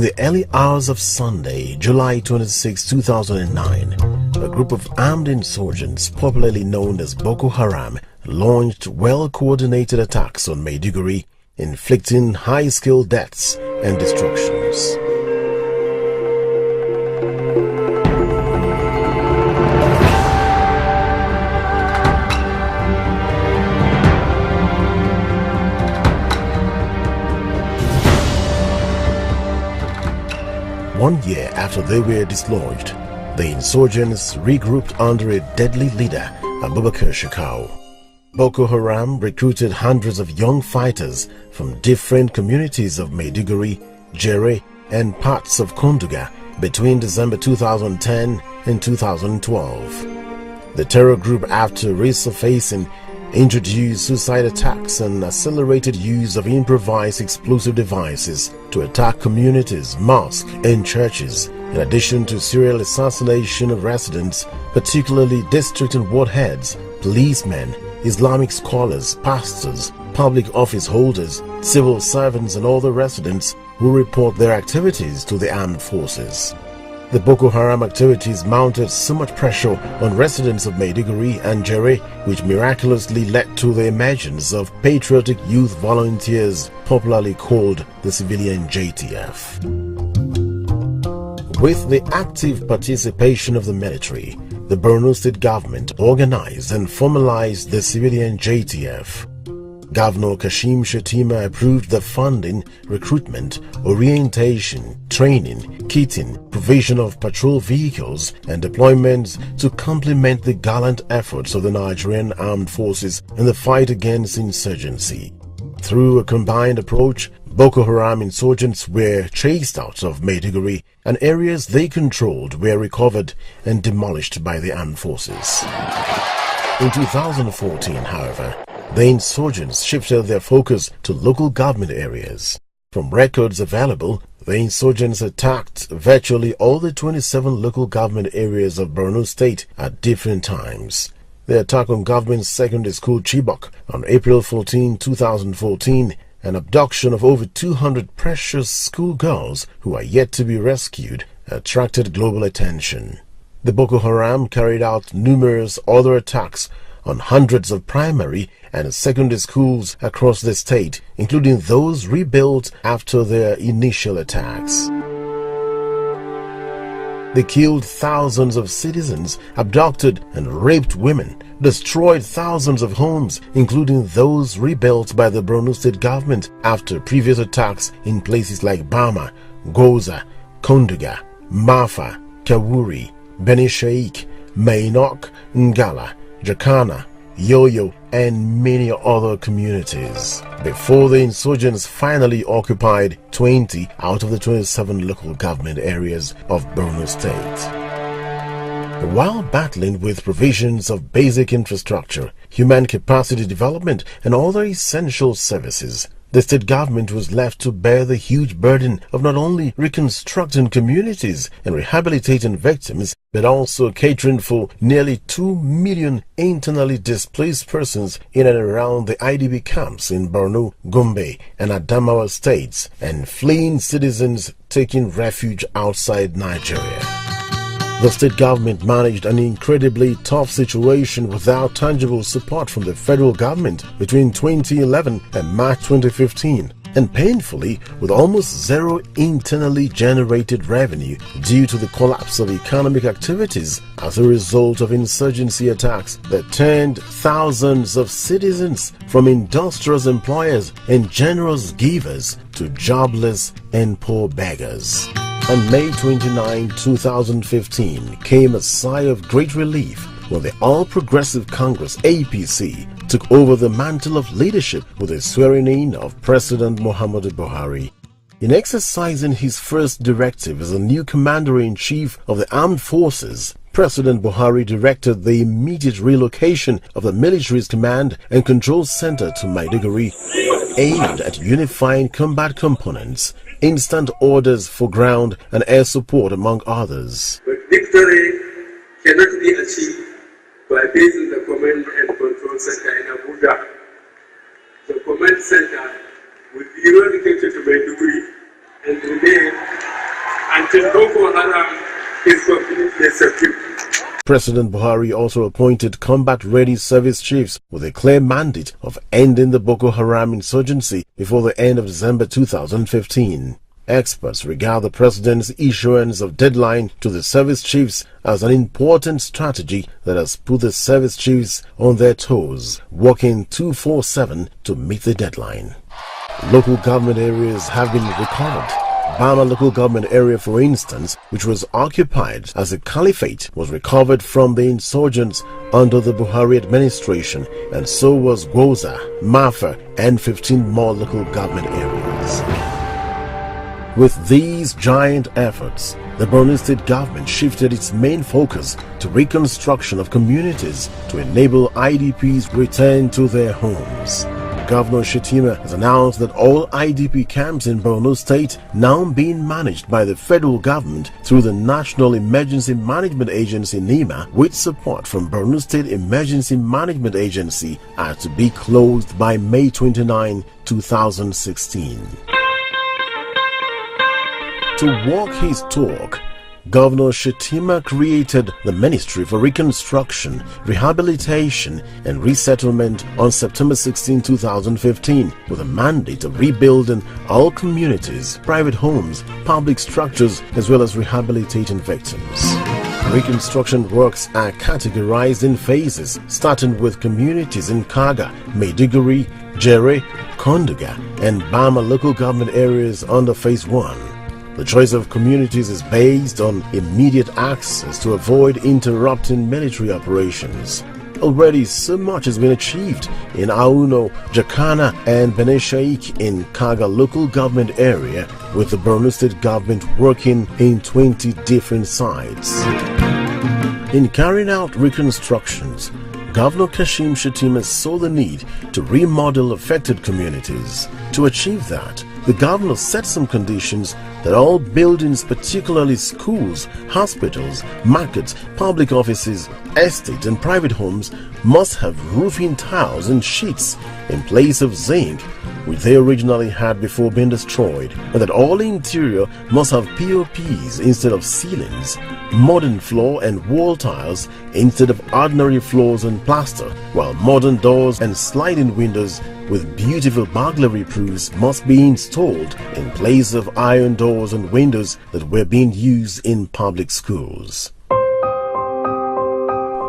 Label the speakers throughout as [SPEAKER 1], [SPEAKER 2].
[SPEAKER 1] the early hours of Sunday, July 26, 2009, a group of armed insurgents, popularly known as Boko Haram, launched well-coordinated attacks on Maiduguri, inflicting high-scale deaths and destructions. One year after they were dislodged, the insurgents regrouped under a deadly leader, Abubakar Shekau. Boko Haram recruited hundreds of young fighters from different communities of Maiduguri, Jere, and parts of Konduga between December 2010 and 2012. The terror group, after resurfacing, introduced suicide attacks and accelerated use of improvised explosive devices to attack communities, mosques, and churches, in addition to serial assassination of residents, particularly district and ward heads, policemen, Islamic scholars, pastors, public office holders, civil servants, and other residents who report their activities to the armed forces. The Boko Haram activities mounted so much pressure on residents of Maiduguri and Jere, which miraculously led to the emergence of patriotic youth volunteers, popularly called the civilian JTF. With the active participation of the military, the Borno State government organized and formalized the civilian JTF. Governor Kashim Shettima approved the funding, recruitment, orientation, training, kitting, provision of patrol vehicles, and deployments to complement the gallant efforts of the Nigerian armed forces in the fight against insurgency. Through a combined approach, Boko Haram insurgents were chased out of Maiduguri, and areas they controlled were recovered and demolished by the armed forces. In 2014, however, the insurgents shifted their focus to local government areas. From records available, the insurgents attacked virtually all the 27 local government areas of Borno State at different times. The attack on government secondary school Chibok on April 14, 2014, an abduction of over 200 precious schoolgirls who are yet to be rescued, attracted global attention. The Boko Haram carried out numerous other attacks on hundreds of primary and secondary schools across the state, including those rebuilt after their initial attacks. They killed thousands of citizens, abducted and raped women, destroyed thousands of homes, including those rebuilt by the Borno State government after previous attacks in places like Bama, Goza, Konduga, Mafa, Kawuri, Beni Sheikh, Mainok, Ngala, Jakana, Yoyo, and many other communities, before the insurgents finally occupied 20 out of the 27 local government areas of Borno State. While battling with provisions of basic infrastructure, human capacity development, and other essential services, the state government was left to bear the huge burden of not only reconstructing communities and rehabilitating victims, but also catering for nearly 2 million internally displaced persons in and around the IDP camps in Borno, Gombes, and Adamawa states, and fleeing citizens taking refuge outside Nigeria. The state government managed an incredibly tough situation without tangible support from the federal government between 2011 and March 2015, and painfully with almost zero internally generated revenue due to the collapse of economic activities as a result of insurgency attacks that turned thousands of citizens from industrious employers and generous givers to jobless and poor beggars. On May 29, 2015, came a sigh of great relief when the All Progressive Congress (APC) took over the mantle of leadership with the swearing-in of President Muhammadu Buhari. In exercising his first directive as a new Commander-in-Chief of the Armed Forces, President Buhari directed the immediate relocation of the military's command and control center to Maiduguri, aimed at unifying combat components, instant orders for ground and air support, among others.
[SPEAKER 2] But victory cannot be achieved by basing the command and control center in Abuja. The command center will be relocated to Maiduguri and remain until Boko Haram is completely subdued.
[SPEAKER 1] President Buhari also appointed combat-ready service chiefs with a clear mandate of ending the Boko Haram insurgency before the end of December 2015. Experts regard the president's issuance of deadline to the service chiefs as an important strategy that has put the service chiefs on their toes, working 24/7 to meet the deadline. Local government areas have been recovered. Bama local government area, for instance, which was occupied as a caliphate, was recovered from the insurgents under the Buhari administration, and so was Gwoza, Mafa, and 15 more local government areas. With these giant efforts, the Borno State government shifted its main focus to reconstruction of communities to enable IDPs return to their homes. Governor Shettima has announced that all IDP camps in Borno State, now being managed by the federal government through the National Emergency Management Agency NEMA, with support from Borno State Emergency Management Agency, are to be closed by May 29, 2016. To walk his talk, Governor Shettima created the Ministry for Reconstruction, Rehabilitation and Resettlement on September 16, 2015, with a mandate of rebuilding all communities, private homes, public structures, as well as rehabilitating victims. Reconstruction works are categorized in phases, starting with communities in Kaga, Maiduguri, Jere, Konduga, and Bama local government areas under Phase 1. The choice of communities is based on immediate access to avoid interrupting military operations. Already so much has been achieved in Auno, Jakana and Benin Sheikh in Kaga local government area, with the Borno State government working in 20 different sites. In carrying out reconstructions, Governor Kashim Shettima saw the need to remodel affected communities. To achieve that, the governor set some conditions that all buildings, particularly schools, hospitals, markets, public offices, estates and private homes, must have roofing tiles and sheets in place of zinc, which they originally had before being destroyed, and that all interior must have POPs instead of ceilings, modern floor and wall tiles instead of ordinary floors and plaster, while modern doors and sliding windows with beautiful burglary proofs must be installed in place of iron doors and windows that were being used in public schools.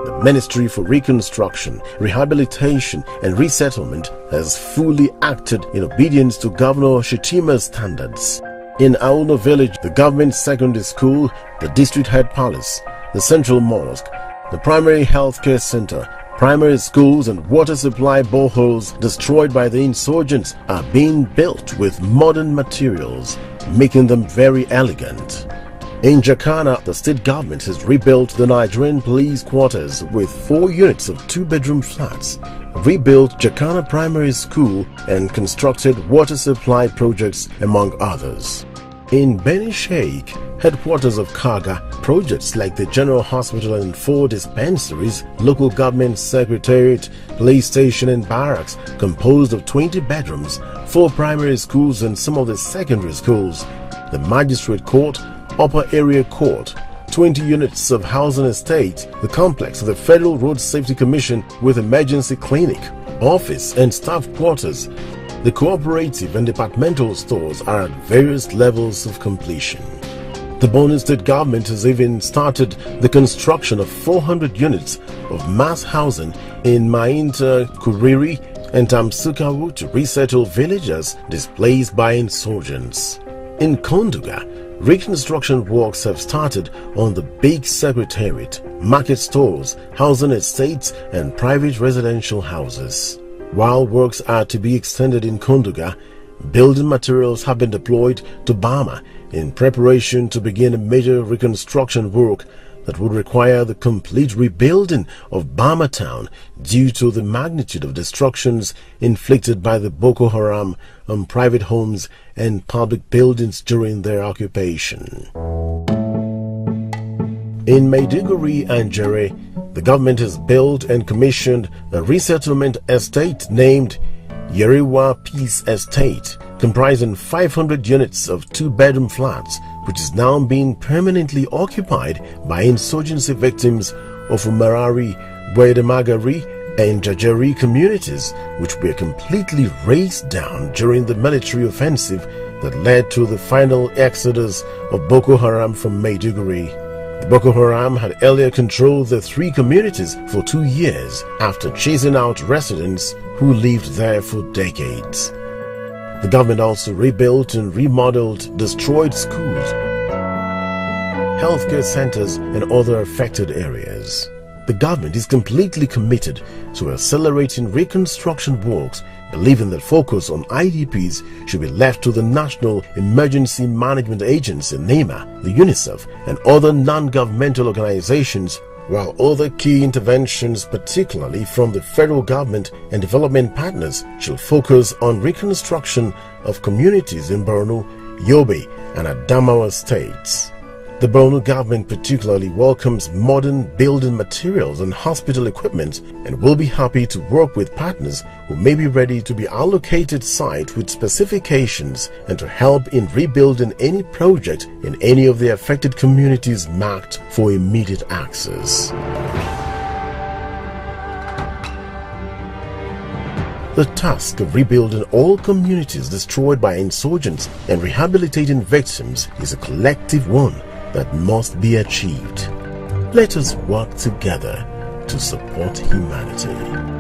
[SPEAKER 1] The Ministry for Reconstruction, Rehabilitation and Resettlement has fully acted in obedience to Governor Shettima's standards. In Auno village, the government secondary school, the district head palace, the central mosque, the primary health care center, primary schools and water supply boreholes destroyed by the insurgents are being built with modern materials, making them very elegant. In Jakana, the state government has rebuilt the Nigerian police quarters with 4 units of 2-bedroom flats, rebuilt Jakana Primary School and constructed water supply projects, among others. In Benin Sheikh, headquarters of Kaga, projects like the General Hospital and 4 dispensaries, local government secretariat, police station and barracks composed of 20 bedrooms, 4 primary schools and some of the secondary schools, the magistrate court, upper area court, 20 units of housing estate, the complex of the Federal Road Safety Commission with emergency clinic, office and staff quarters. The cooperative and departmental stores are at various levels of completion. The Borno State government has even started the construction of 400 units of mass housing in Mainta, Kuriri and Tamsukawu to resettle villagers displaced by insurgents. In Konduga, reconstruction works have started on the big secretariat, market stores, housing estates and private residential houses. While works are to be extended in Konduga, building materials have been deployed to Bama in preparation to begin a major reconstruction work that would require the complete rebuilding of Bama town due to the magnitude of destructions inflicted by the Boko Haram on private homes and public buildings during their occupation. In Maiduguri and Jere, the government has built and commissioned a resettlement estate named Yerewa Peace Estate, comprising 500 units of 2-bedroom flats which is now being permanently occupied by insurgency victims of Umarari, Bwedemagari, and Jajari communities, which were completely razed down during the military offensive that led to the final exodus of Boko Haram from Maiduguri. The Boko Haram had earlier controlled the three communities for 2 years after chasing out residents who lived there for decades. The government also rebuilt and remodeled destroyed schools, healthcare centers, and other affected areas. The government is completely committed to accelerating reconstruction works, believing that focus on IDPs should be left to the National Emergency Management Agency, NEMA, the UNICEF, and other non-governmental organizations, while other key interventions, particularly from the federal government and development partners, shall focus on reconstruction of communities in Borno, Yobe, and Adamawa states. The Borno government particularly welcomes modern building materials and hospital equipment and will be happy to work with partners who may be ready to be allocated site with specifications and to help in rebuilding any project in any of the affected communities marked for immediate access. The task of rebuilding all communities destroyed by insurgents and rehabilitating victims is a collective one that must be achieved. Let us work together to support humanity.